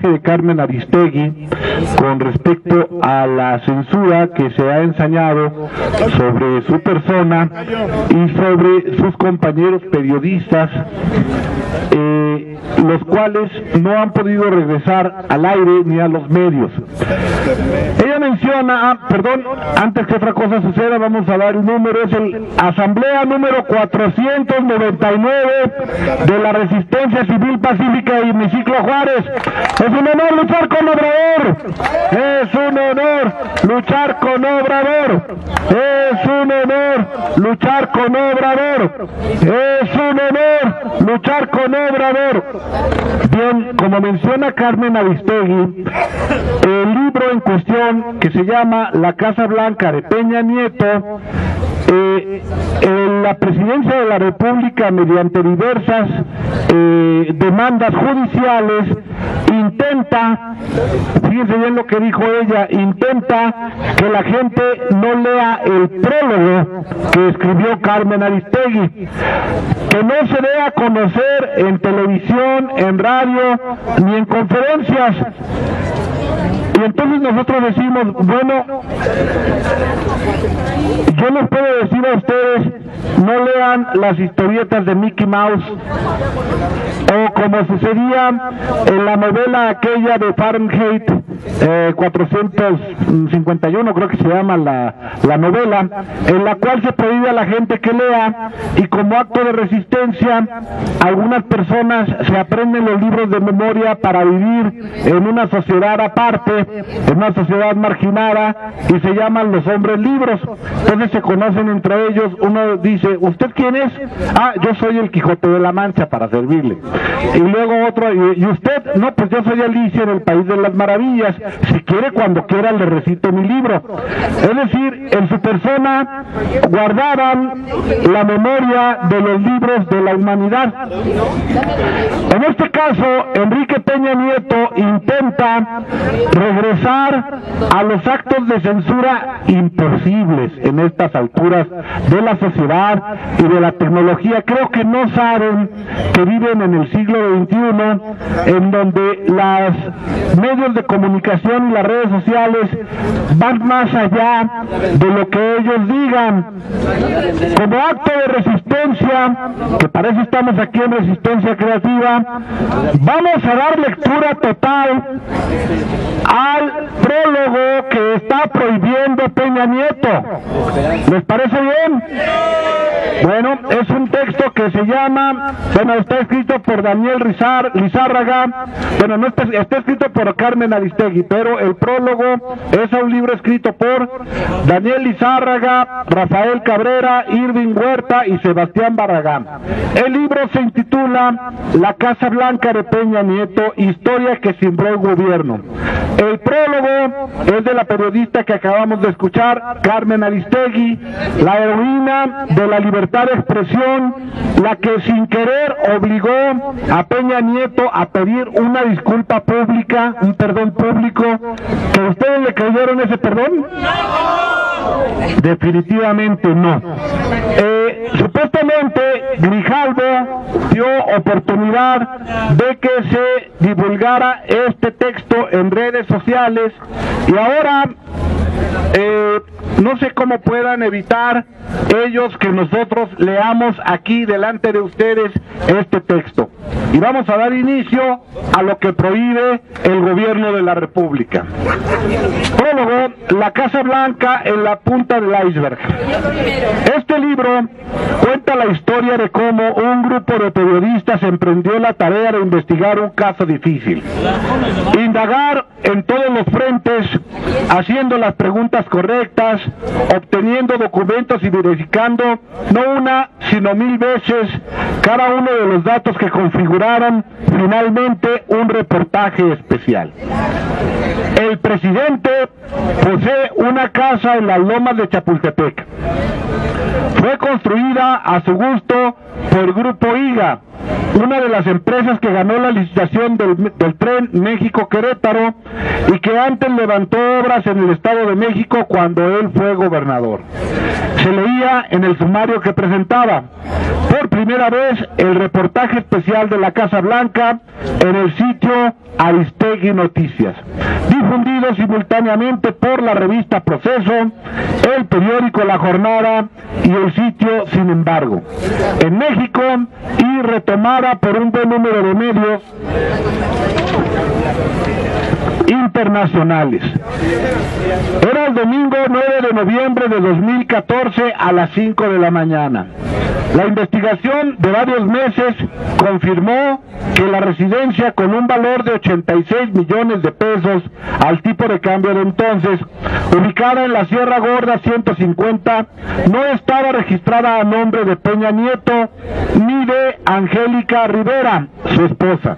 personaje de Carmen Aristegui con respecto a la censura que se ha ensañado sobre su persona y sobre sus compañeros periodistas, los cuales no han podido regresar al aire ni a los medios. Ella menciona, antes que otra cosa suceda, vamos a dar el número, es el Asamblea número 499 de la Resistencia Civil Pacífica de Hemiciclo Juárez. Es un honor luchar con Obrador, es un honor luchar con Obrador, es un honor luchar con Obrador, es un honor luchar con Obrador. Bien, como menciona Carmen Aristegui, el libro en cuestión, que se llama La Casa Blanca de Peña Nieto, la presidencia de la República, mediante diversas demandas judiciales, intenta, fíjense bien lo que dijo ella, intenta que la gente no lea el prólogo que escribió Carmen Aristegui, que no se dé a conocer en televisión, en radio, ni en conferencias. Y entonces nosotros decimos, bueno, yo les puedo decir a ustedes, no lean las historietas de Mickey Mouse, o como sucedía en la novela aquella de Fahrenheit 451, creo que se llama la novela, en la cual se prohíbe a la gente que lea, y como acto de resistencia, algunas personas se aprenden los libros de memoria para vivir en una sociedad aparte, en una sociedad marginada, y se llaman los hombres libros. Entonces se conocen entre ellos, uno dice, ¿usted quién es? Ah, yo soy el Quijote de la Mancha, para servirle. Y luego otro, ¿y usted? No, pues yo soy Alicia en el País de las Maravillas, si quiere cuando quiera le recito mi libro. Es decir, en su persona guardaban la memoria de los libros de la humanidad. En este caso, Enrique Peña Nieto intenta regresar a los actos de censura imposibles en estas alturas de la sociedad y de la tecnología. Creo que no saben que viven en el siglo XXI, en donde los medios de comunicación y las redes sociales van más allá de lo que ellos digan. Como acto de resistencia, que para eso estamos aquí en Resistencia Creativa, vamos a dar lectura total al prólogo que está prohibiendo Peña Nieto. ¿Les parece bien? Bueno, es un texto que se llama, está escrito por Daniel Lizárraga, no está escrito por Carmen Aristegui, pero el prólogo es a un libro escrito por Daniel Lizárraga, Rafael Cabrera, Irving Huerta y Sebastián Barragán. El libro se intitula La Casa Blanca de Peña Nieto, historia que cimbró el gobierno. El prólogo es de la periodista que acabamos de escuchar, Carmen Aristegui, la heroína de la libertad de expresión, la que sin querer obligó a Peña Nieto a pedir una disculpa pública, un perdón público. ¿Que ustedes le creyeron ese perdón? Definitivamente no. Supuestamente Grijalvo dio oportunidad de que se divulgara este texto en redes sociales, y ahora no sé cómo puedan evitar ellos que nosotros leamos aquí delante de ustedes este texto. Y vamos a dar inicio a lo que prohíbe el gobierno de la República. Prólogo, La Casa Blanca en la punta del iceberg. Este libro cuenta la historia de cómo un grupo de periodistas emprendió la tarea de investigar un caso difícil. Indagar en todos los frentes, haciendo las preguntas correctas, obteniendo documentos y verificando no una, sino 1000 veces cada uno de los datos que configuraron finalmente un reportaje especial. El presidente posee una casa en las lomas de Chapultepec. Fue construida a su gusto por Grupo IGA, una de las empresas que ganó la licitación del tren México-Querétaro y que antes levantó obras en el Estado de México cuando él fue gobernador. Se leía en el sumario que presentaba: por primera vez el reportaje especial de la Casa Blanca en el sitio Aristegui Noticias, difundido simultáneamente por la revista Proceso, el periódico La Jornada y el sitio Sin Embargo, en México, y retomada por un buen número de medios internacionales. Era el domingo 9 de noviembre de 2014 a las 5 de la mañana. La investigación de varios meses confirmó que la residencia, con un valor de 86 millones de pesos al tipo de cambio de entonces, ubicada en la Sierra Gorda 150, no estaba registrada a nombre de Peña Nieto ni de Angélica Rivera, su esposa.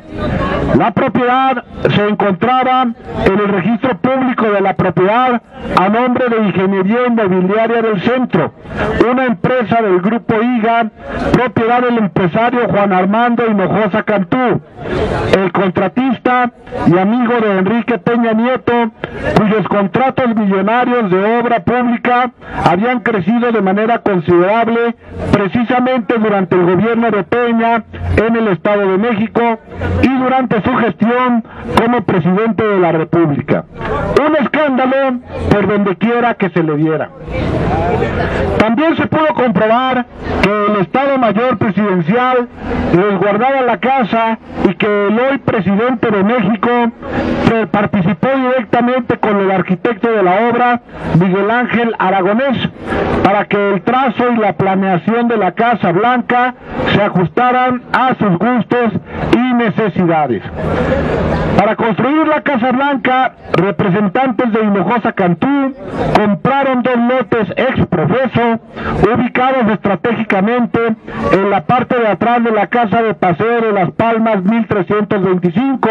La propiedad se encontraba en el registro público de la propiedad a nombre de Ingeniería Inmobiliaria del Centro, una empresa del Grupo IGA, propiedad del empresario Juan Armando Hinojosa Cantú, el contratista y amigo de Enrique Peña Nieto, cuyos contratos millonarios de obra pública habían crecido de manera considerable precisamente durante el gobierno de Peña en el Estado de México y durante su gestión como presidente de la República. Un escándalo por donde quiera que se le diera. También se pudo comprobar que el Estado Mayor Presidencial resguardaba la casa y que el hoy presidente de México participó directamente con el arquitecto de la obra, Miguel Ángel Aragonés, para que el trazo y la planeación de la Casa Blanca se ajustaran a sus gustos y necesidades. Para construir la Casa Blanca, representantes de Hinojosa Cantú compraron 2 lotes ex profeso, ubicados estratégicamente en la parte de atrás de la Casa de Paseo de Las Palmas 1325,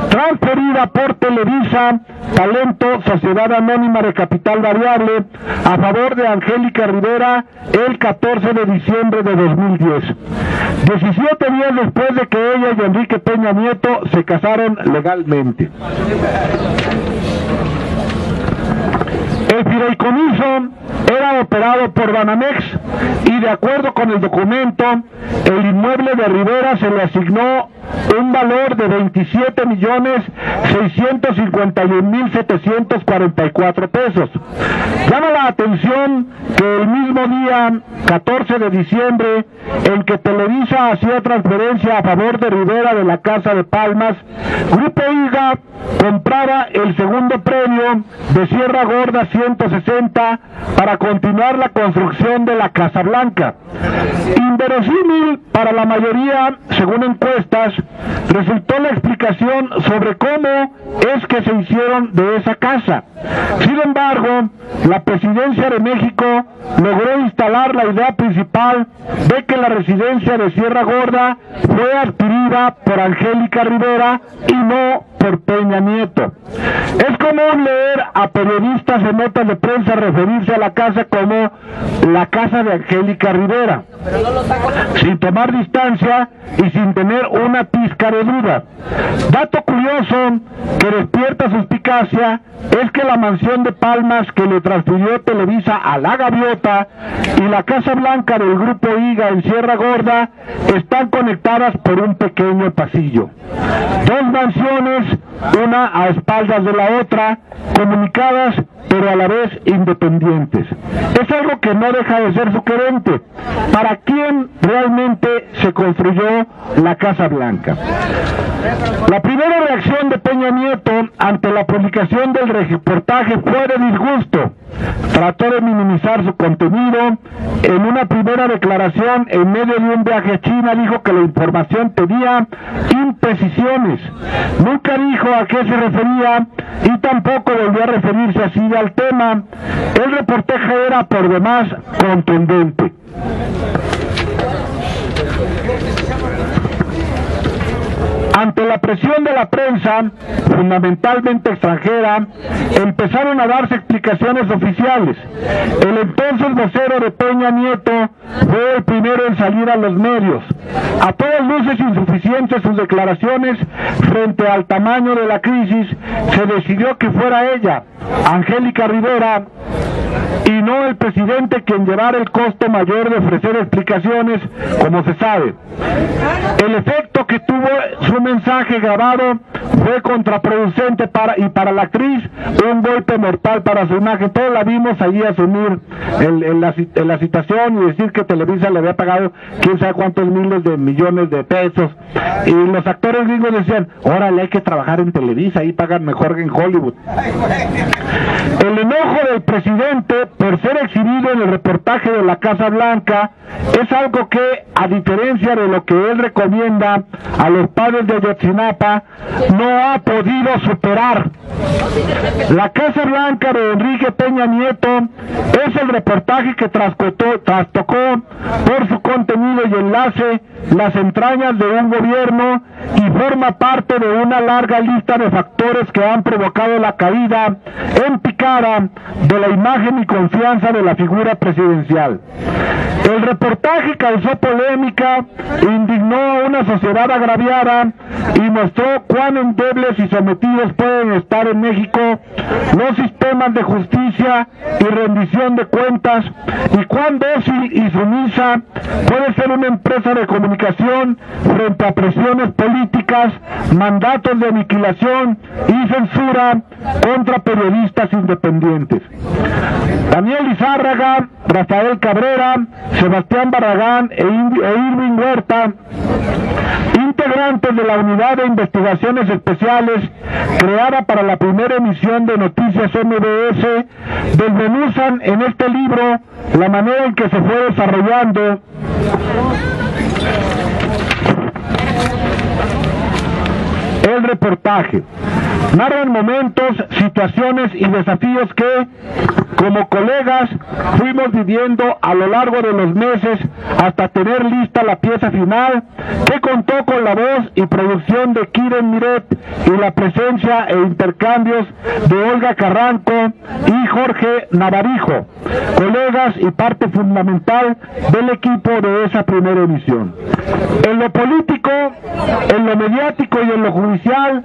transferida por Televisa, Talento, Sociedad Anónima de Capital Variable, a favor de Angélica Rivera el 14 de diciembre de 2010. 17 días después de que ella y Enrique Peña Nieto se casaron legalmente. El fideicomiso era operado por Banamex y, de acuerdo con el documento, el inmueble de Rivera se le asignó un valor de 27.651.744 pesos. Llama la atención que el mismo día, 14 de diciembre, en que Televisa hacía transferencia a favor de Rivera de la Casa de Palmas, Grupo IGA compraba el segundo premio de Sierra Gorda 160 para continuar la construcción de la Casa Blanca. Inverosímil para la mayoría, según encuestas, resultó la explicación sobre cómo es que se hicieron de esa casa. Sin embargo, la Presidencia de México logró instalar la idea principal de que la residencia de Sierra Gorda fue adquirida por Angélica Rivera y no por Peña Nieto. Es común leer a periodistas en notas de prensa referirse a la casa como la casa de Angélica Rivera, sin tomar distancia y sin tener una pizca de duda. Dato curioso que despierta suspicacia es que la mansión de Palmas que le transfirió Televisa a La Gaviota y la Casa Blanca del Grupo IGA en Sierra Gorda están conectadas por un pequeño pasillo. 2 mansiones, una a espaldas de la otra, comunicadas pero a la vez independientes. Es algo que no deja de ser sugerente. ¿Para quién realmente se construyó la Casa Blanca? La primera reacción de Peña Nieto ante la publicación del reportaje fue de disgusto. Trató de minimizar su contenido. En una primera declaración en medio de un viaje a China dijo que la información tenía imprecisiones. Nunca dijo a qué se refería y tampoco volvió a referirse así al tema. El reportaje era por demás contundente. Ante la presión de la prensa, fundamentalmente extranjera, empezaron a darse explicaciones oficiales. El entonces vocero de Peña Nieto fue el primero en salir a los medios. A todas luces insuficientes sus declaraciones frente al tamaño de la crisis, se decidió que fuera ella, Angélica Rivera, y no el presidente quien llevara el costo mayor de ofrecer explicaciones, como se sabe. El efecto que tuvo su mensaje grabado fue contraproducente para la actriz, un golpe mortal para su imagen. Todos la vimos allí asumir en la citación y decir que Televisa le había pagado quién sabe cuántos miles de millones de pesos, y los actores gringos decían, órale, hay que trabajar en Televisa, ahí pagan mejor que en Hollywood. El enojo del presidente por ser exhibido en el reportaje de la Casa Blanca es algo que, a diferencia de lo que él recomienda a los padres de Ayotzinapa, no ha podido superar. La Casa Blanca de Enrique Peña Nieto es el reportaje que trastocó por su contenido y enlace las entrañas de un gobierno y forma parte de una larga lista de factores que han provocado la caída en picada de la imagen y confianza de la figura presidencial. El reportaje causó polémica, indignó a una sociedad agraviada y mostró cuán endebles y sometidos pueden estar en México los sistemas de justicia y rendición de cuentas, y cuán dócil y sumisa puede ser una empresa de comunicación frente a presiones políticas, mandatos de aniquilación y censura contra periodistas independientes. Daniel Lizárraga, Rafael Cabrera, Sebastián Barragán e Irving Huerta, integrantes de la Unidad de Investigaciones Especiales creada para la primera emisión de Noticias MBS, desmenuzan en este libro la manera en que se fue desarrollando el reportaje. Narran momentos, situaciones y desafíos que, como colegas, fuimos viviendo a lo largo de los meses hasta tener lista la pieza final, que contó con la voz y producción de Kiren Miret y la presencia e intercambios de Olga Carranco y Jorge Navarijo, colegas y parte fundamental del equipo de esa primera emisión. En lo político, en lo mediático y en lo judicial,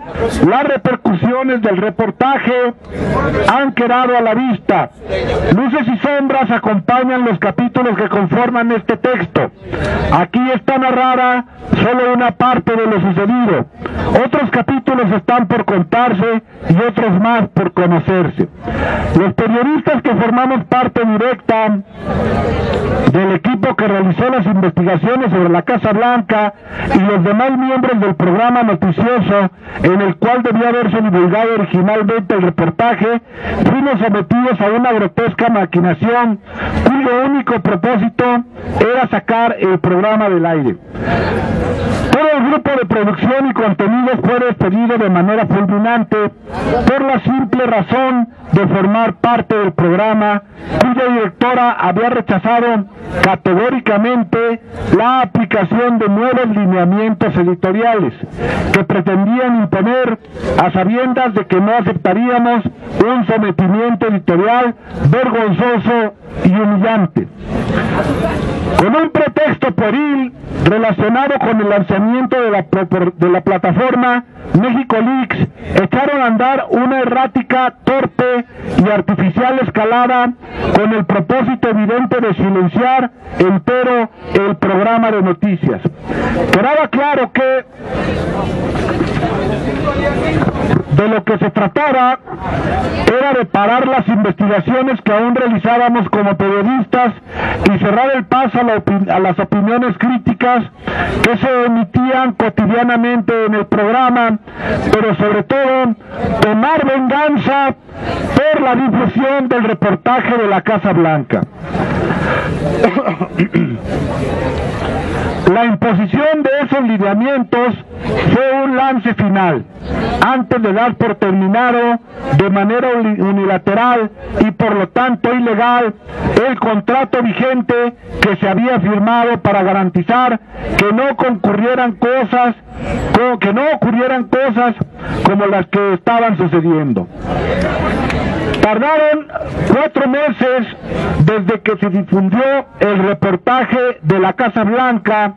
las repercusiones del reportaje han quedado a la vista. Luces y sombras acompañan los capítulos que conforman este texto. Aquí está narrada solo una parte de lo sucedido. Otros capítulos están por contarse y otros más por conocerse. Los periodistas que formamos parte directa del equipo que realizó las investigaciones sobre la Casa Blanca y los demás miembros del programa noticioso en el cual debía haberse divulgado originalmente el reportaje, fuimos sometidos a una grotesca maquinación cuyo único propósito era sacar el programa del aire. Todo el grupo de producción y contenidos fue despedido de manera fulminante por la simple razón de formar parte del programa, cuya directora había rechazado categóricamente la aplicación de nuevos lineamientos editoriales que pretendían imponer a sabiendas de que no aceptaríamos un sometimiento editorial vergonzoso y humillante. Con un pretexto pueril relacionado con el lanzamiento de la plataforma México Leaks, echaron a andar una errática, torpe y artificial escalada con el propósito evidente de silenciar entero el programa de noticias. Quedaba claro que de lo que se trataba era de parar las investigaciones que aún realizábamos como periodistas y cerrar el paso a las opiniones críticas que se emitían cotidianamente en el programa, pero sobre todo tomar venganza por la difusión del reportaje de la Casa Blanca. La imposición de esos lineamientos fue un lance final, antes de dar por terminado de manera unilateral y por lo tanto ilegal el contrato vigente que se había firmado para garantizar que no ocurrieran cosas como las que estaban sucediendo. Tardaron 4 meses desde que se difundió el reportaje de la Casa Blanca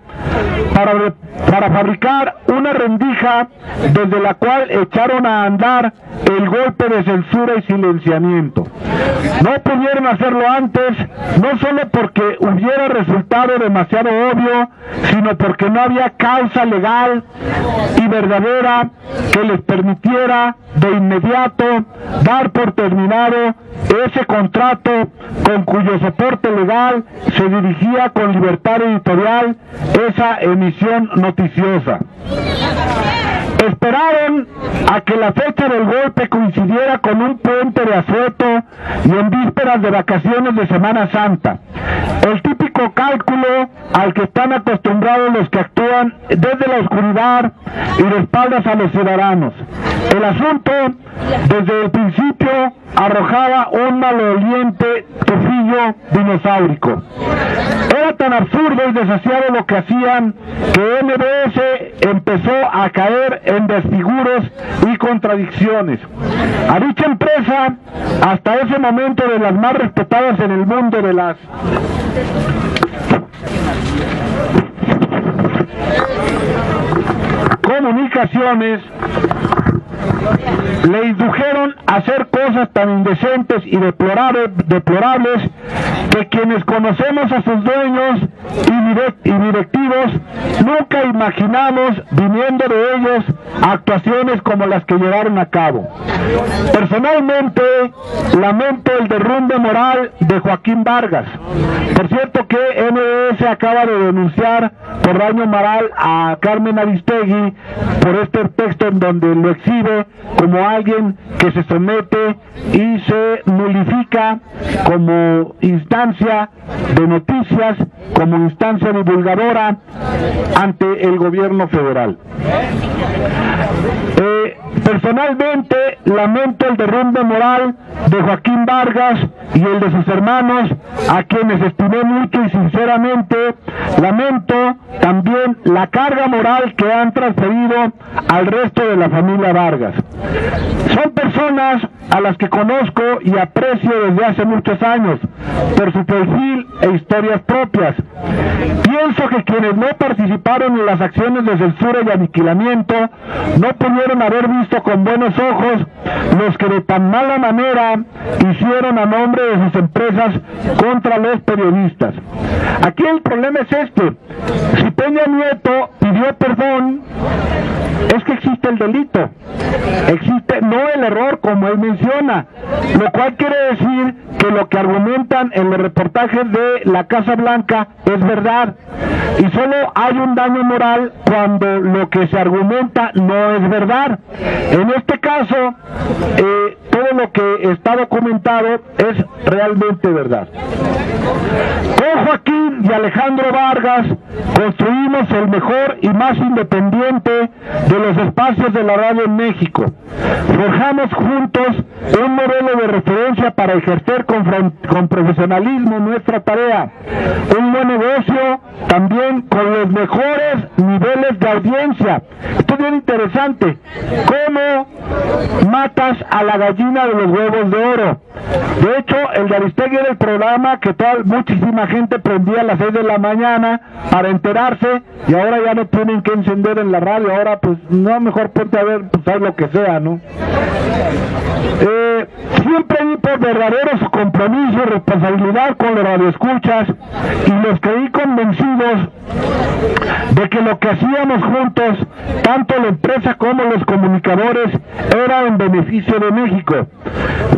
para fabricar una rendija desde la cual echaron a andar el golpe de censura y silenciamiento. No pudieron hacerlo antes, no solo porque hubiera resultado demasiado obvio, sino porque no había causa legal y verdadera que les permitiera de inmediato dar por terminado ese contrato con cuyo soporte legal se dirigía con libertad editorial esa emisión noticiosa. Esperaron a que la fecha del golpe coincidiera con un puente de asueto y en vísperas de vacaciones de Semana Santa. El típico cálculo al que están acostumbrados los que actúan desde la oscuridad y de espaldas a los ciudadanos. El asunto, desde el principio, arrojaba un maloliente tufillo dinosaurico. Era tan absurdo y desasiado lo que hacían que MBS empezó a caer en desfiguros y contradicciones. A dicha empresa, hasta ese momento de las más respetadas en el mundo de las comunicaciones, le indujeron a hacer cosas tan indecentes y deplorables que quienes conocemos a sus dueños y directivos nunca imaginamos, viniendo de ellos, actuaciones como las que llevaron a cabo. Personalmente lamento el derrumbe moral de Joaquín Vargas. Por cierto que MBS acaba de denunciar por daño moral a Carmen Aristegui por este texto en donde lo exhibe como alguien que se somete y se nulifica como instancia de noticias, como instancia divulgadora ante el gobierno federal. Personalmente lamento el derrumbe moral de Joaquín Vargas y el de sus hermanos, a quienes estimé mucho y sinceramente. Lamento también la carga moral que han transferido al resto de la familia Vargas. Son personas a las que conozco y aprecio desde hace muchos años por su perfil e historias propias. Pienso que quienes no participaron en las acciones de censura y aniquilamiento no pudieron haber visto con buenos ojos los que de tan mala manera hicieron a nombre de sus empresas contra los periodistas. Aquí el problema es este: si Peña Nieto pidió perdón, es que existe el delito, existe no el error como él menciona, lo cual quiere decir que lo que argumentan en los reportajes de la Casa Blanca es verdad, y solo hay un daño moral cuando lo que se argumenta no es verdad. En este caso, todo lo que está documentado es realmente verdad. Con Joaquín y Alejandro Vargas construimos el mejor y más independiente de los espacios de la radio en México. Forjamos juntos un modelo de referencia para ejercer con profesionalismo nuestra tarea. Un buen negocio también con los mejores niveles de audiencia. Esto es bien interesante. ¿Cómo matas a la gallina de los huevos de oro? De hecho, el de Aristegui era el programa que muchísima gente prendía a las 6 de la mañana para enterarse, y ahora ya no tienen que encender en la radio. Ahora pues no, mejor ponte a ver, pues lo que sea, ¿no? Siempre vi por verdadero su compromiso y responsabilidad con los radioescuchas, y los creí convencidos de que lo que hacíamos juntos, tanto la empresa como los comunicadores, era en beneficio de México.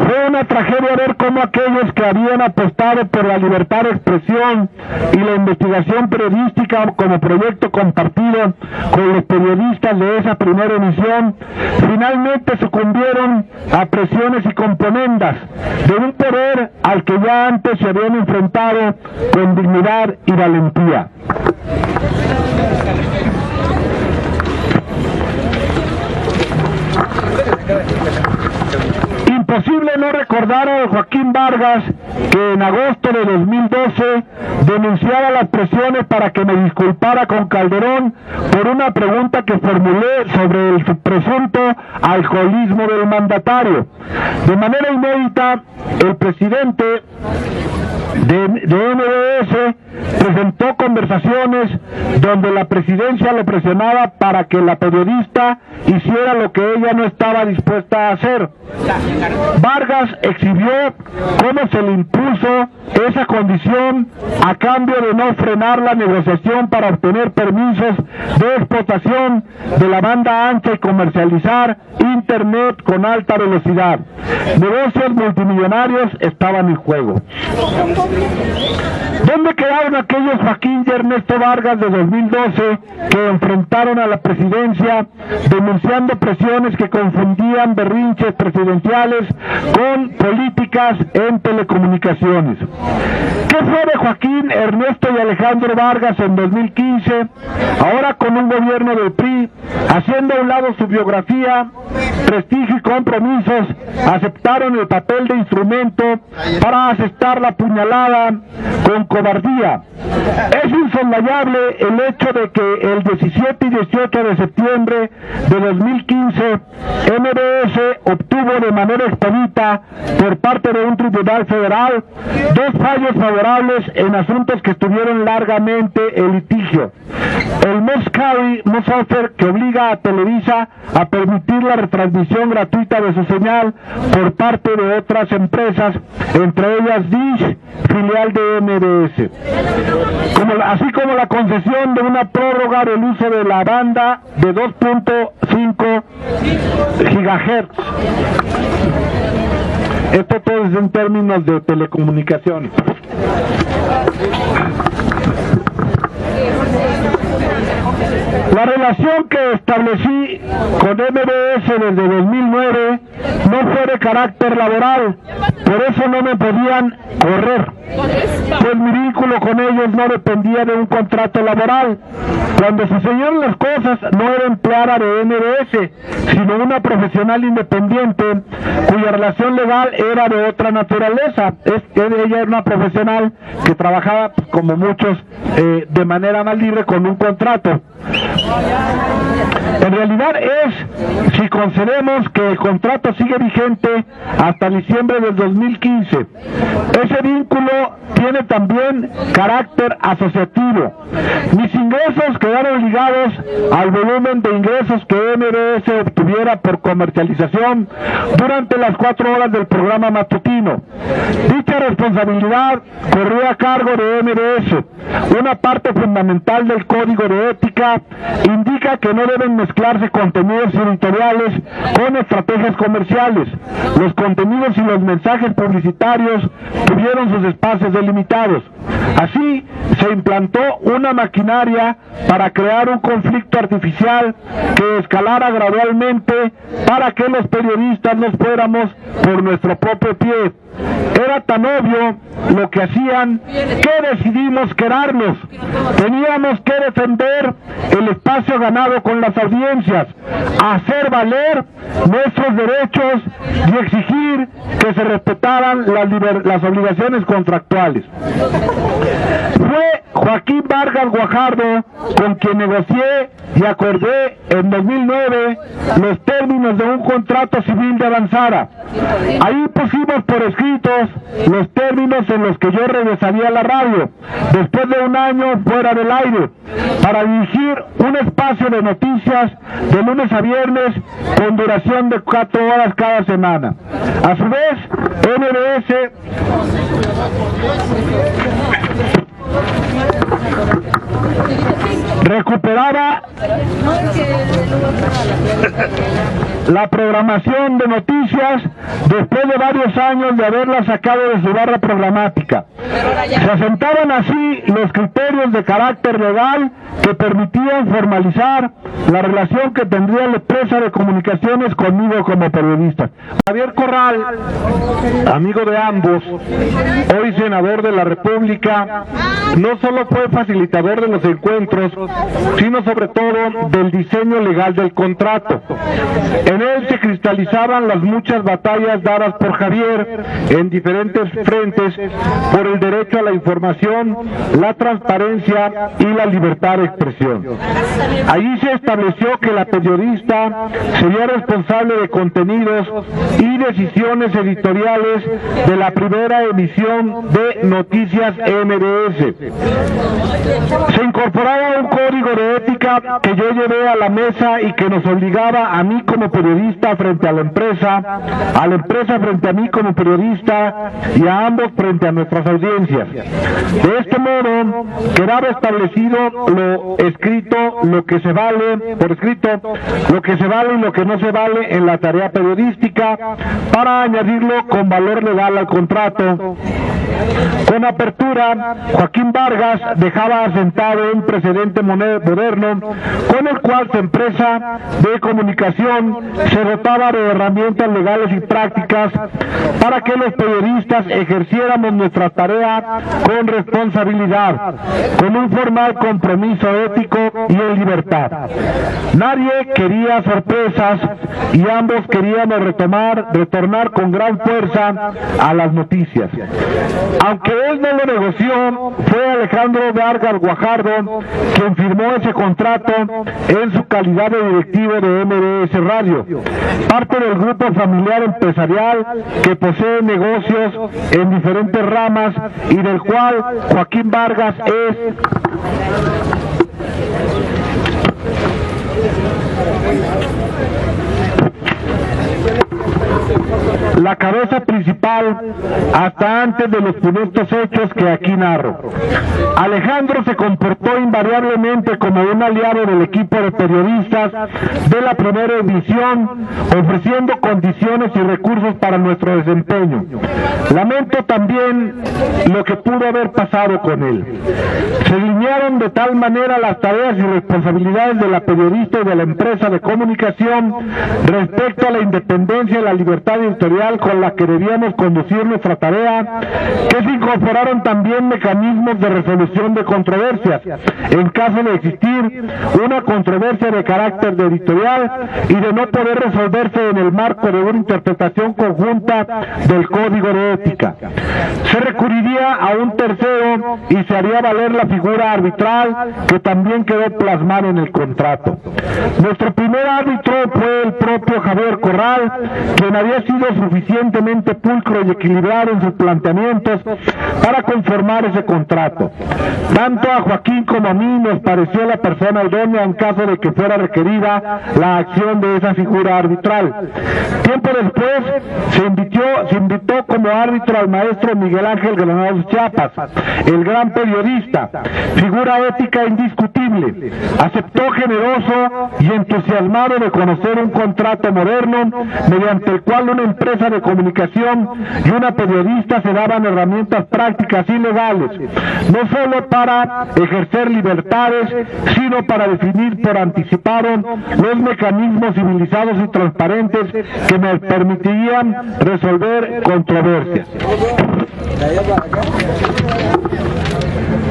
Fue una tragedia ver cómo aquellos que habían apostado por la libertad de expresión y la investigación periodística como proyecto compartido con los periodistas de esa primera emisión, finalmente sucumbieron a presiones y componendas de un poder al que ya antes se habían enfrentado con dignidad y valentía. Imposible no recordar a Joaquín Vargas, que en agosto de 2012 denunciaba las presiones para que me disculpara con Calderón por una pregunta que formulé sobre el presunto alcoholismo del mandatario. De manera inédita, el presidente de MBS presentó conversaciones donde la presidencia lo presionaba para que la periodista hiciera lo que ella no estaba dispuesta a hacer. Vargas exhibió cómo se le impuso esa condición a cambio de no frenar la negociación para obtener permisos de explotación de la banda ancha y comercializar Internet con alta velocidad. Negocios multimillonarios estaban en juego. ¿Dónde quedaron aquellos Joaquín y Ernesto Vargas de 2012 que enfrentaron a la presidencia denunciando presiones que confundían berrinches presidenciales con políticas en telecomunicaciones? ¿Qué fue de Joaquín, Ernesto y Alejandro Vargas en 2015, ahora con un gobierno del PRI, haciendo a un lado su biografía, prestigio y compromisos? Aceptaron el papel de instrumento para asestar la puñalada con cobardía. Es insoslayable el hecho de que el 17 y 18 de septiembre de 2015 MBS obtuvo de manera expedita por parte de un tribunal federal 2 fallos favorables en asuntos que estuvieron largamente en litigio. El Must Carry, Must Offer, que obliga a Televisa a permitir la retransmisión gratuita de su señal por parte de otras empresas, entre ellas Dish, filial de MBS, así como la concesión de una prórroga del uso de la banda de 2.5 GHz. Esto todo es en términos de telecomunicaciones. La relación que establecí con MBS desde 2009 no fue de carácter laboral, por eso no me podían correr, pues mi vínculo con ellos no dependía de un contrato laboral. Cuando sucedieron las cosas, no era empleada de MBS, sino una profesional independiente cuya relación legal era de otra naturaleza. Ella era una profesional que trabajaba, como muchos, de manera más libre con un contrato. En realidad si concedemos que el contrato sigue vigente hasta diciembre del 2015, ese vínculo tiene también carácter asociativo. Mis ingresos quedaron ligados al volumen de ingresos que MBS obtuviera por comercialización durante las 4 horas del programa matutino. Dicha responsabilidad corrió a cargo de MBS. Una parte fundamental del Código de Ética indica que no deben mezclarse contenidos editoriales con estrategias comerciales. Los contenidos y los mensajes publicitarios tuvieron sus espacios delimitados. Así se implantó una maquinaria para crear un conflicto artificial que escalara gradualmente para que los periodistas nos fuéramos por nuestro propio pie. Era tan obvio lo que hacían que decidimos quedarnos. Teníamos que defender el espacio ganado con las audiencias, hacer valer nuestros derechos y exigir que se respetaran las obligaciones contractuales. Fue Joaquín Vargas Guajardo con quien negocié y acordé en 2009 los términos de un contrato civil de avanzada. Ahí pusimos por escritos los términos en los que yo regresaría a la radio después de un año fuera del aire para dirigir un espacio de noticias de lunes a viernes con duración de 4 horas cada semana. A su vez, MBS recuperaba la programación de noticias después de varios años de haberla sacado de su barra programática. Se asentaban así los criterios de carácter legal que permitían formalizar la relación que tendría la empresa de comunicaciones conmigo como periodista. Javier Corral, amigo de ambos, hoy senador de la República, no solo fue facilitador de los encuentros, sino sobre todo del diseño legal del contrato. En él se cristalizaban las muchas batallas dadas por Javier en diferentes frentes por el derecho a la información, la transparencia y la libertad de expresión. Allí se estableció que la periodista sería responsable de contenidos y decisiones editoriales de la primera emisión de Noticias MBS. Se incorporaba un código de ética que yo llevé a la mesa y que nos obligaba a mí como periodista frente a la empresa frente a mí como periodista y a ambos frente a nuestras audiencias. De este modo, quedaba establecido lo escrito, lo que se vale, por escrito, lo que se vale y lo que no se vale en la tarea periodística, para añadirlo con valor legal al contrato. Con apertura, Joaquín Vargas dejaba asentado un precedente moderno con el cual su empresa de comunicación se dotaba de herramientas legales y prácticas para que los periodistas ejerciéramos nuestra tarea con responsabilidad, con un formal compromiso ético y en libertad. Nadie quería sorpresas y ambos queríamos retornar con gran fuerza a las noticias. Aunque él no lo negoció, fue Alejandro Vargas Guajardo quien firmó ese contrato en su calidad de directivo de MBS Radio, parte del grupo familiar empresarial que posee negocios en diferentes ramas y del cual Joaquín Vargas es la cabeza principal hasta antes de los funestos hechos que aquí narro. Alejandro se comportó invariablemente como un aliado del equipo de periodistas de la primera emisión, ofreciendo condiciones y recursos para nuestro desempeño. Lamento también lo que pudo haber pasado con él. Se alinearon de tal manera las tareas y responsabilidades de la periodista y de la empresa de comunicación respecto a la independencia y la libertad editorial con la que debíamos conducir nuestra tarea, que se incorporaron también mecanismos de resolución de controversias en caso de existir una controversia de carácter editorial y de no poder resolverse en el marco de una interpretación conjunta del código de ética. Se recurriría a un tercero y se haría valer la figura arbitral que también quedó plasmada en el contrato. Nuestro primer árbitro fue el propio Javier Corral, quien había sido suficientemente pulcro y equilibrado en sus planteamientos para conformar ese contrato. Tanto a Joaquín como a mí nos pareció la persona idónea en caso de que fuera requerida la acción de esa figura arbitral. Tiempo después se invitó como árbitro al maestro Miguel Ángel Granados Chiapas, el gran periodista, figura ética indiscutible. Aceptó generoso y entusiasmado de conocer un contrato moderno mediante el cual una empresa de comunicación y una periodista se daban herramientas prácticas y legales, no solo para ejercer libertades, sino para definir por anticipado los mecanismos civilizados y transparentes que me permitirían resolver controversias.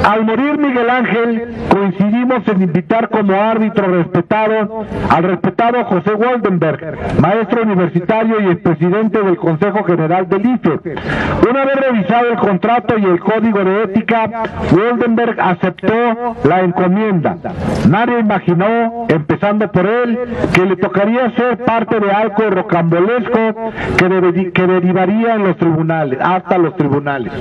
Al morir Miguel Ángel, coincidimos en invitar como árbitro al respetado José Woldenberg, maestro universitario y expresidente del Consejo General del IFE. Una vez revisado el contrato y el código de ética, Woldenberg aceptó la encomienda. Nadie imaginó, empezando por él, que le tocaría ser parte de algo rocambolesco que derivaría en los tribunales, hasta los tribunales.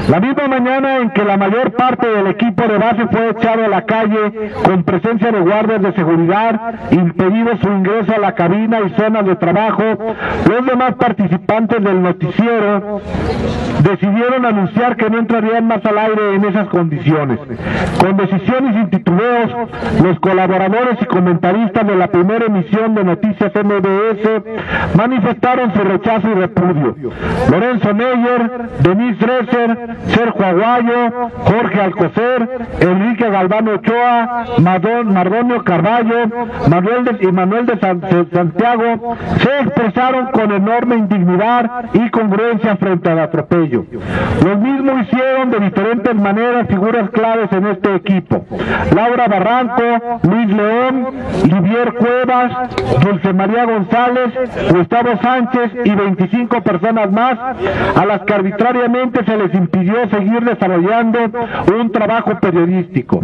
La misma mañana en que la mayor parte del equipo de base fue echado a la calle con presencia de guardias de seguridad, impedido su ingreso a la cabina y zonas de trabajo, los demás participantes del noticiero decidieron anunciar que no entrarían más al aire en esas condiciones. Con decisión y sin titubeos, los colaboradores y comentaristas de la primera emisión de Noticias MBS manifestaron su rechazo y repudio. Lorenzo Meyer, Denise Dresser, Sergio Aguayo, Jorge Alcocer, Enrique Galván Ochoa, Mardonio Carballo, Manuel de Santiago se expresaron con enorme indignidad y congruencia frente al atropello. Los mismos hicieron de diferentes maneras figuras claves en este equipo: Laura Barranco, Luis León, Livier Cuevas, Dulce María González, Gustavo Sánchez y 25 personas más a las que arbitrariamente se les impidió seguir desarrollando un trabajo periodístico.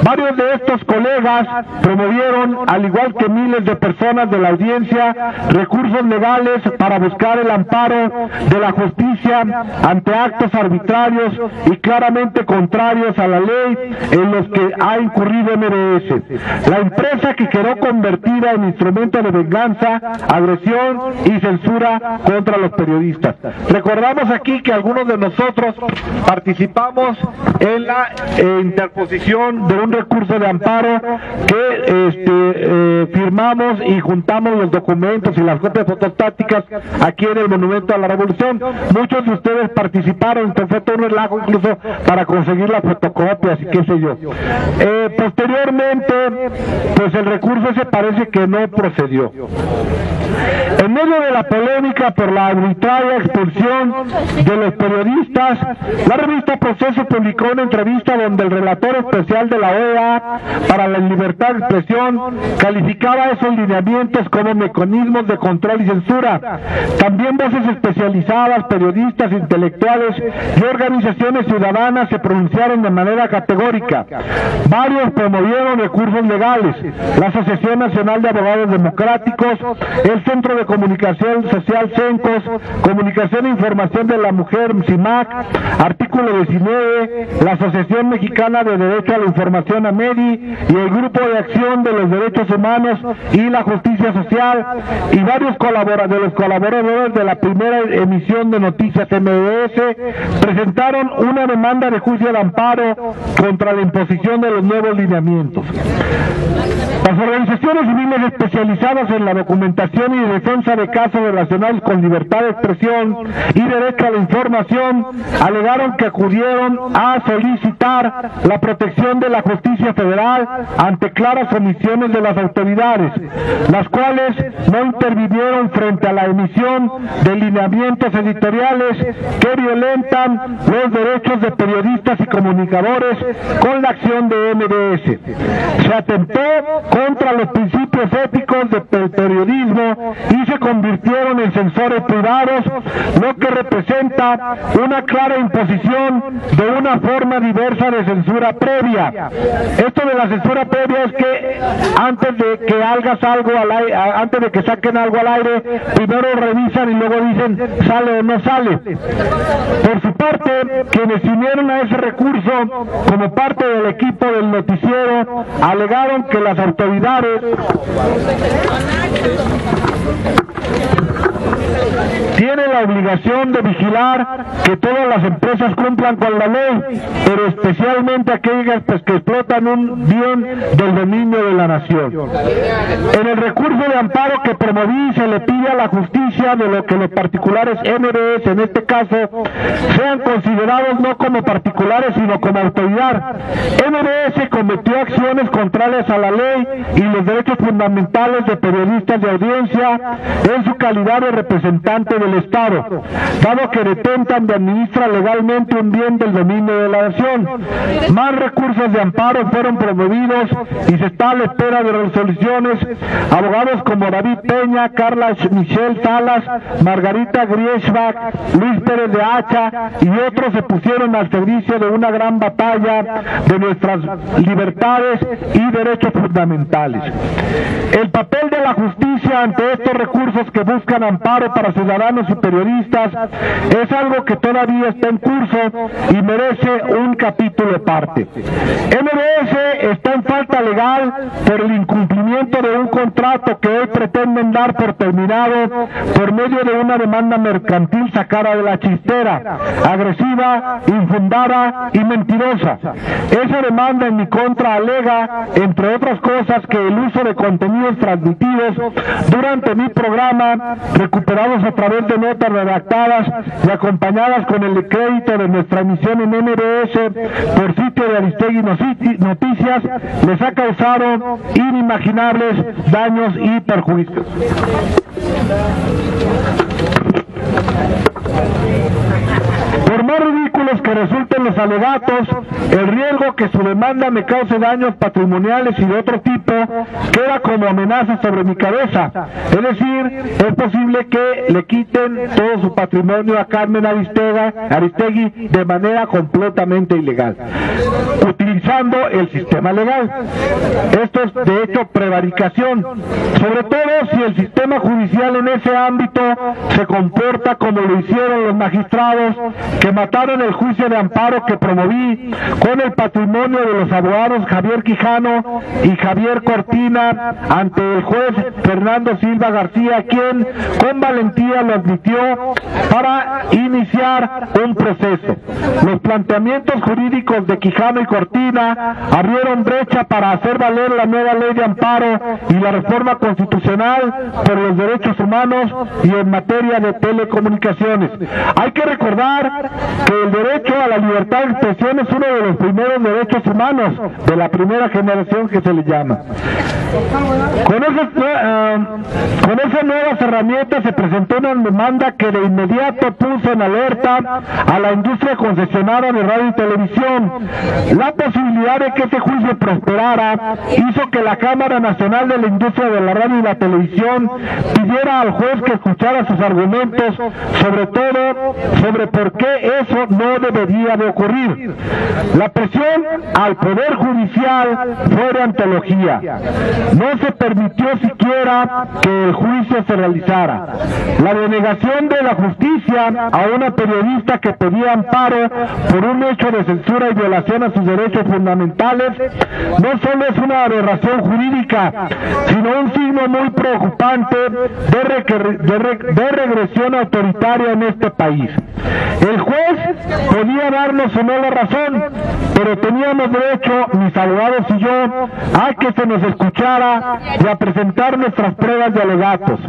Varios de estos colegas promovieron, al igual que miles de personas de la audiencia, recursos legales para buscar el amparo de la justicia ante actos arbitrarios y claramente contrarios a la ley en los que ha incurrido MBS, la empresa que quedó convertida en instrumento de venganza, agresión y censura contra los periodistas. Recordamos aquí que algunos de nosotros participamos en la interposición de un recurso de amparo que firmamos y juntamos los documentos y las copias fotostáticas aquí en el Monumento a la Revolución. Muchos de ustedes participaron, fue todo un relajo incluso para conseguir las fotocopias y qué sé yo. Posteriormente, pues el recurso ese parece que no procedió. En medio de la polémica por la arbitraria expulsión de los periodistas, la revista Proceso publicó una entrevista donde el relator especial de la OEA para la libertad de expresión calificaba esos lineamientos como mecanismos de control y censura. También voces especializadas, periodistas, intelectuales y organizaciones ciudadanas se pronunciaron de manera categórica. Varios promovieron recursos legales: la Asociación Nacional de Abogados Democráticos, el Centro de Comunicación Social CENCOS, Comunicación e Información de la Mujer CIMAC, Artículo 19, la Asociación Mexicana de Derecho a la Información AMEDI y el Grupo de Acción de los Derechos Humanos y la Justicia Social, y varios de los colaboradores de la primera emisión de Noticias MBS presentaron una demanda de juicio de amparo contra la imposición de los nuevos lineamientos. Las organizaciones civiles especializadas en la documentación y defensa de casos relacionados con libertad de expresión y derecho a la información alegaron que acudieron a solicitar la protección de la justicia federal ante claras omisiones de las autoridades, las cuales no intervinieron frente a la emisión de lineamientos editoriales que violentan los derechos de periodistas y comunicadores con la acción de MBS. Se atentó contra los principios éticos del periodismo y se convirtieron en censores privados, lo que representa una clara imposición de una forma diversa de censura previa. Esto de la censura previa es que antes de que hagas algo al aire, antes de que saquen algo al aire, primero revisan y luego dicen sale o no sale. Por su parte, quienes se unieron a ese recurso como parte del equipo del noticiero alegaron que las autoridades tienen la obligación de vigilar que todas las empresas cumplan con la ley, pero especialmente aquellas que explotan un bien del dominio de la nación. En el recurso de amparo que promoví se le pide a la justicia de lo que los particulares MBS, en este caso, sean considerados no como particulares sino como autoridad. MBS cometió acciones contrarias a la ley y los derechos fundamentales de periodistas de audiencia en su calidad de representante del Estado, dado que detentan y administran legalmente un bien del dominio de la nación. Más recursos de amparo fueron promovidos y se está a la espera de resoluciones. Abogados como David Peña, Carla Michelle Salas, Salas, Margarita Griesbach, Luis Pérez de Hacha y otros se pusieron al servicio de una gran batalla de nuestras libertades y derechos fundamentales. El papel de la justicia ante estos recursos que buscan amparo para ciudadanos y periodistas es algo que todavía está en curso y merece un capítulo aparte. MBS está en falta legal por el incumplimiento de un contrato que hoy pretenden dar por terminado por medio de una demanda mercantil sacada de la chistera, agresiva, infundada y mentirosa. Esa demanda en mi contra alega, entre otras cosas, que el uso de contenidos transmitidos durante mi programa, recuperados a través de notas redactadas y acompañadas con el crédito de nuestra emisión en MBS por sitio de Aristegui Noticias, les ha causado inimaginables daños y perjuicios. Por más ridículos que resulten los alegatos, el riesgo que su demanda me cause daños patrimoniales y de otro tipo queda como amenaza sobre mi cabeza. Es decir, es posible que le quiten todo su patrimonio a Carmen Aristegui de manera completamente ilegal, utilizando el sistema legal. Esto es, de hecho, prevaricación, sobre todo si el sistema judicial en ese ámbito se comporta como lo hicieron los magistrados que mataron el juicio de amparo que promoví con el patrimonio de los abogados Javier Quijano y Javier Cortina ante el juez Fernando Silva García, quien con valentía lo admitió para iniciar un proceso. Los planteamientos jurídicos de Quijano y Cortina abrieron brecha para hacer valer la nueva ley de amparo y la reforma constitucional por los derechos humanos y en materia de telecomunicaciones. Hay que recordar que el derecho a la libertad de expresión es uno de los primeros derechos humanos de la primera generación que se le llama. Con esas nuevas herramientas se presentó una demanda que de inmediato puso en alerta a la industria concesionada de radio y televisión. La posibilidad de que este juicio prosperara hizo que la Cámara Nacional de la Industria de la Radio y la Televisión pidiera al juez que escuchara sus argumentos, sobre todo sobre por qué eso no debería de ocurrir. La presión al Poder Judicial fue de antología. No se permitió siquiera que el juicio se realizara. La denegación de la justicia a una periodista que pedía amparo por un hecho de censura y violación a sus derechos fundamentales no solo es una aberración jurídica, sino un signo muy preocupante de regresión autoritaria en este país. El juez podía darnos o no la razón, pero teníamos derecho, mis abogados y yo, a que se nos escuchara y a presentar nuestras pruebas y alegatos.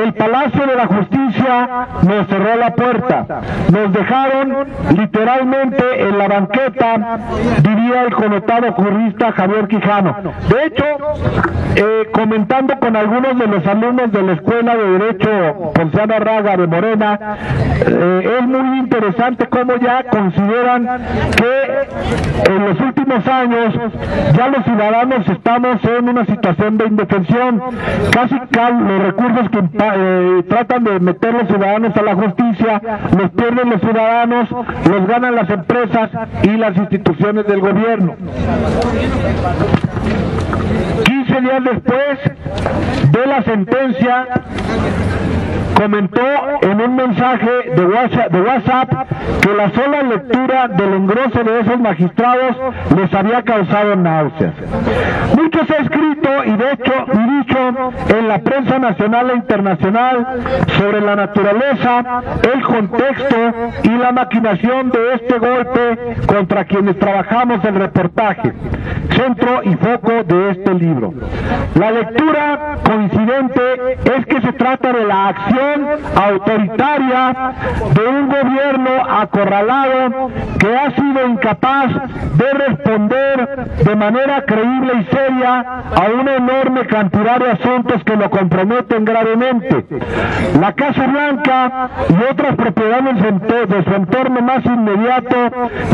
El Palacio de la Justicia nos cerró la puerta, nos dejaron literalmente en la banqueta, diría el connotado jurista Javier Quijano. De hecho, comentando con algunos de los alumnos de la Escuela de Derecho Ponciano Arraga de Morena, es muy interesante cómo ya consideran que en los últimos años ya los ciudadanos estamos en una situación de indefensión. Casi los recursos que tratan de meter los ciudadanos a la justicia los pierden los ciudadanos, los ganan las empresas y las instituciones del gobierno. 15 días después de la sentencia, comentó en un mensaje de WhatsApp que la sola lectura del engroso de esos magistrados les había causado náuseas. Mucho se ha escrito y dicho en la prensa nacional e internacional sobre la naturaleza, el contexto y la maquinación de este golpe contra quienes trabajamos el reportaje, centro y foco de este libro. La lectura coincidente es que se trata de la acción autoritaria de un gobierno acorralado que ha sido incapaz de responder de manera creíble y seria a una enorme cantidad de asuntos que lo comprometen gravemente. La Casa Blanca y otras propiedades de su entorno más inmediato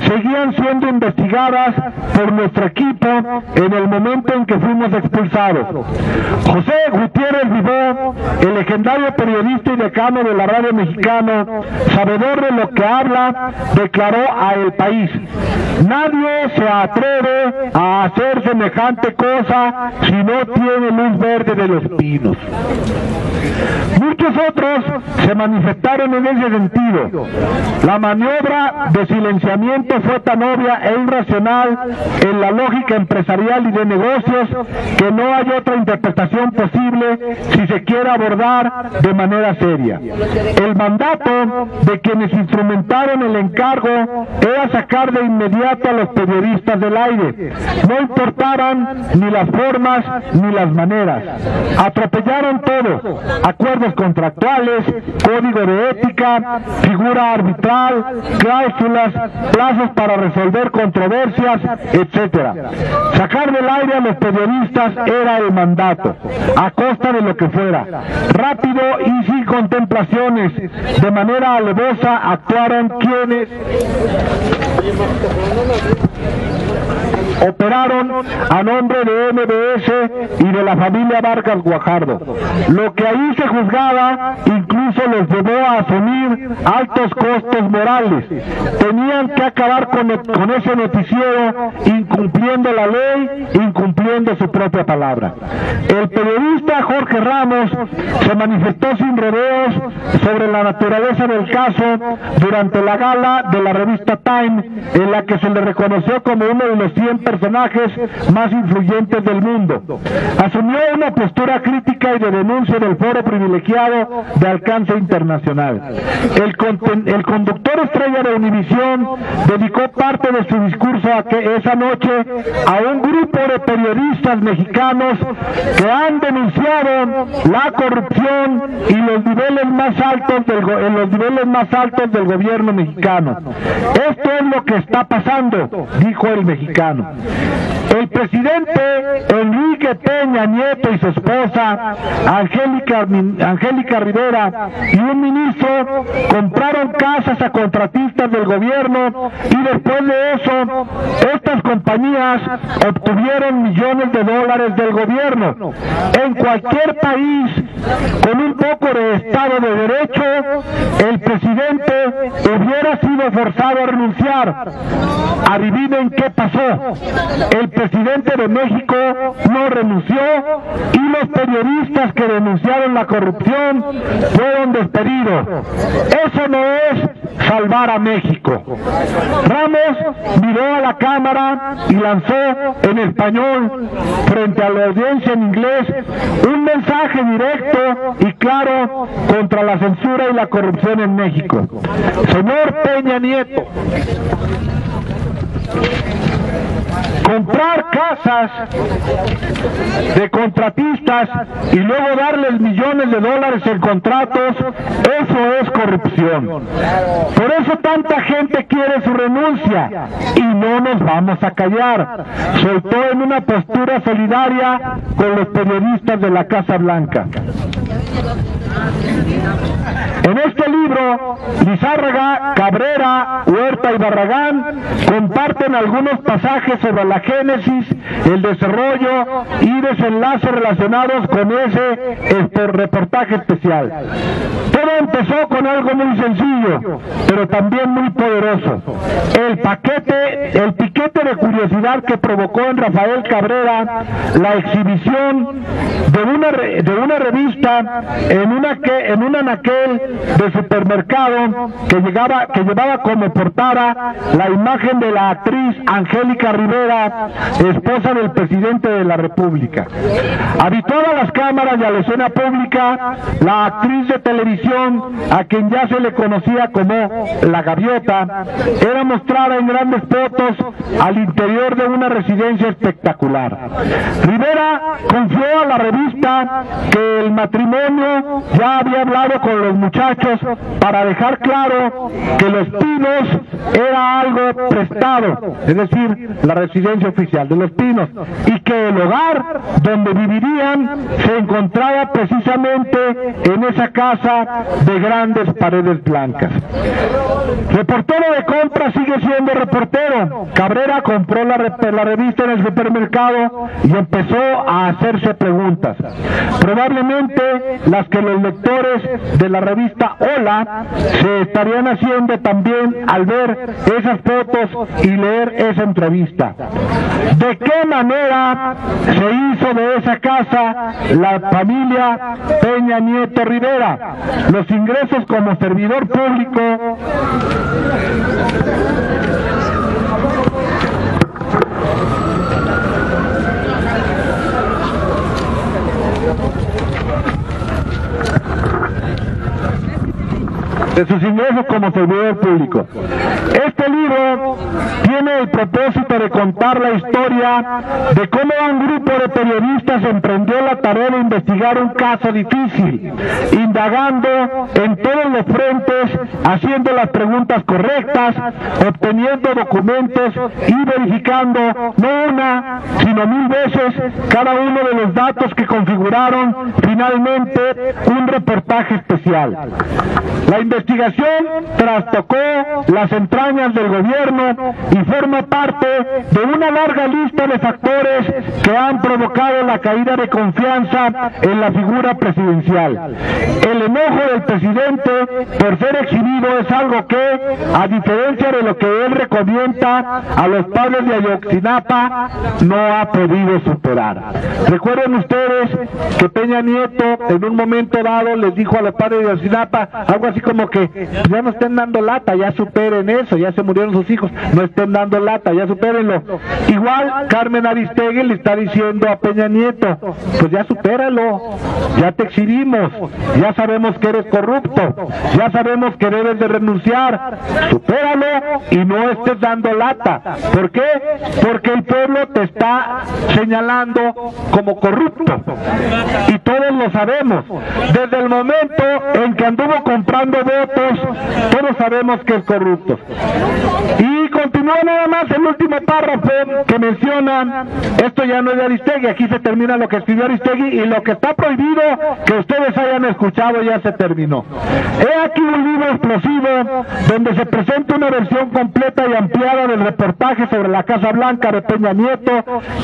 seguían siendo investigadas por nuestro equipo en el momento en que fuimos expulsados. José Gutiérrez Vivó, el legendario periodista periodista y decano de la radio mexicano, sabedor de lo que habla, declaró a El País: nadie se atreve a hacer semejante cosa si no tiene luz verde de los pinos. Muchos otros se manifestaron en ese sentido. La maniobra de silenciamiento fue tan obvia e irracional en la lógica empresarial y de negocios que no hay otra interpretación posible si se quiere abordar de manera seria. El mandato de quienes instrumentaron el encargo era sacar de inmediato a los periodistas del aire, no importaran ni las formas ni las maneras. Atropellaron todo: acuerdos contractuales, código de ética, figura arbitral, cláusulas, plazos para resolver controversias, etcétera. Sacar del aire a los periodistas era el mandato, a costa de lo que fuera. Rápido y sin contemplaciones, de manera alevosa, actuaron quienes operaron a nombre de MBS y de la familia Vargas Guajardo. Lo que ahí se juzgaba incluso los llevó a asumir altos costos morales. Tenían que acabar con ese noticiero incumpliendo la ley, incumpliendo su propia palabra. El periodista Jorge Ramos se manifestó sin rodeos sobre la naturaleza del caso durante la gala de la revista Time, en la que se le reconoció como uno de los 100 personajes más influyentes del mundo. Asumió una postura crítica y de denuncia del foro privilegiado de alcance internacional. El conductor estrella de Univisión dedicó parte de su discurso esa noche a un grupo de periodistas mexicanos que han denunciado la corrupción y los niveles más altos del gobierno mexicano. Esto es lo que está pasando, dijo el mexicano. El presidente Enrique Peña Nieto y su esposa Angélica Rivera y un ministro compraron casas a contratistas del gobierno y después de eso estas compañías obtuvieron millones de dólares del gobierno. En cualquier país con un poco de Estado de Derecho, el presidente hubiera sido forzado a renunciar. Adivinen qué pasó. El presidente de México no renunció y los periodistas que denunciaron la corrupción fueron despedidos. Eso no es salvar a México. Ramos miró a la cámara y lanzó en español, frente a la audiencia en inglés, un mensaje directo y claro contra la censura y la corrupción en México. Señor Peña Nieto, comprar casas de contratistas y luego darles millones de dólares en contratos, eso es corrupción. Por eso tanta gente quiere su renuncia y no nos vamos a callar. Soltó en una postura solidaria con los periodistas de la Casa Blanca. En este libro, Lizárraga, Cabrera, Huerta y Barragán comparten algunos pasajes sobre la génesis, el desarrollo y desenlaces relacionados con ese reportaje especial. Todo empezó con algo muy sencillo, pero también muy poderoso. El piquete de curiosidad que provocó en Rafael Cabrera la exhibición de una revista en un anaquel de supermercado que llevaba como portada la imagen de la actriz Angélica Rivera, esposa del presidente de la República. Habituada a las cámaras y a la escena pública, la actriz de televisión, a quien ya se le conocía como La Gaviota, era mostrada en grandes fotos al interior de una residencia espectacular. Rivera confió a la revista que el matrimonio ya había hablado con los muchachos para dejar claro que Los Pinos era algo prestado, es decir, la residencia oficial de Los Pinos, y que el hogar donde vivirían se encontraba precisamente en esa casa de grandes paredes blancas. Reportero de compras sigue siendo reportero. Cabrera manera compró la revista en el supermercado y empezó a hacerse preguntas. Probablemente las que los lectores de la revista Hola se estarían haciendo también al ver esas fotos y leer esa entrevista. ¿De qué manera se hizo de esa casa la familia Peña Nieto Rivera? Los ingresos como servidor público de sus ingresos como servidor público. Este libro tiene el propósito de contar la historia de cómo un grupo de periodistas emprendió la tarea de investigar un caso difícil, indagando en todos los frentes, haciendo las preguntas correctas, obteniendo documentos y verificando no una, sino 1000 veces cada uno de los datos que configuraron finalmente un reportaje especial. La investigación trastocó las entrañas del gobierno y forma parte de una larga lista de factores que han provocado la caída de confianza en la figura presidencial. El enojo del presidente por ser exhibido es algo que, a diferencia de lo que él recomienda a los padres de Ayotzinapa, no ha podido superar. Recuerden ustedes que Peña Nieto en un momento dado les dijo a los padres de Ayotzinapa algo así como que ya no estén dando lata, ya superen eso, ya se murieron sus hijos, no estén dando lata, ya supérenlo. Igual Carmen Aristegui le está diciendo a Peña Nieto, pues ya supéralo, ya te exhibimos, ya sabemos que eres corrupto, ya sabemos que debes de renunciar, supéralo y no estés dando lata. ¿Por qué? Porque el pueblo te está señalando como corrupto y todos lo sabemos. Desde el momento en que anduvo comprando votos, todos sabemos que es corrupto. Y continúa nada más el último párrafo que menciona, esto ya no es de Aristegui, aquí se termina lo que escribió Aristegui y lo que está prohibido que ustedes hayan escuchado ya se terminó. He aquí un libro explosivo donde se presenta una versión completa y ampliada del reportaje sobre la Casa Blanca de Peña Nieto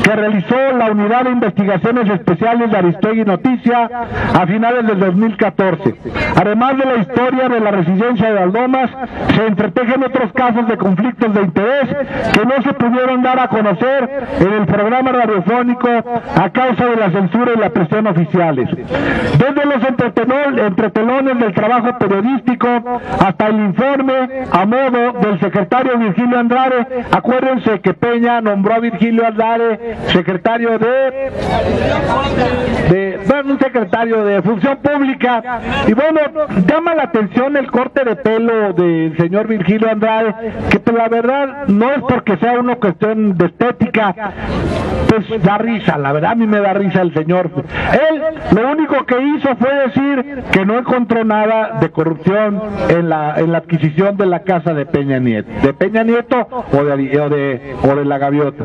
que realizó la Unidad de Investigaciones Especiales de Aristegui Noticia a finales del 2014. Además de la historia de la residencia de Valdomas, se entretejen otros casos de conflictos de interés que no se pudieron dar a conocer en el programa radiofónico a causa de la censura y la presión oficiales. Desde los entretelones del trabajo periodístico hasta el informe a modo del secretario Virgilio Andrade. Acuérdense que Peña nombró a Virgilio Andrade secretario un secretario de Función Pública, y bueno, llama la atención el corte de pelo del señor Virgilio Andrade, que pues la verdad no es porque sea una cuestión de estética, pues da risa, la verdad a mí me da risa el señor. Él lo único que hizo fue decir que no encontró nada de corrupción en la adquisición de la casa de Peña Nieto o de la Gaviota.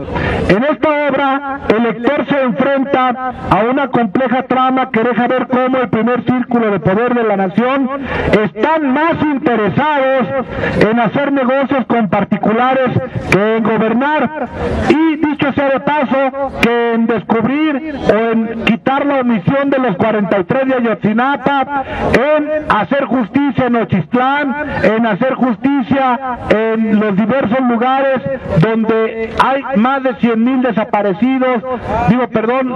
En esta obra el lector se enfrenta a una compleja trama que deja ver cómo el primer círculo de poder de la nación están más interesados en hacer negocios con particulares que en gobernar, y dicho sea de paso, que en descubrir o en quitar la omisión de los 43 de Ayotzinapa, en hacer justicia en Nochistlán, en hacer justicia en los diversos lugares donde hay más de 100,000 desaparecidos,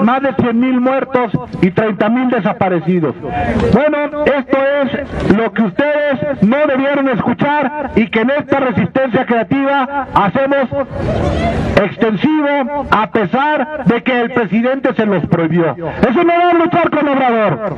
más de 100,000 muertos y 30,000 desaparecidos. Bueno, esto es lo que ustedes no debieron escuchar y que en esta resistencia creativa hacemos extensivo a pesar de que el presidente se los prohibió. Eso no va a luchar con Obrador.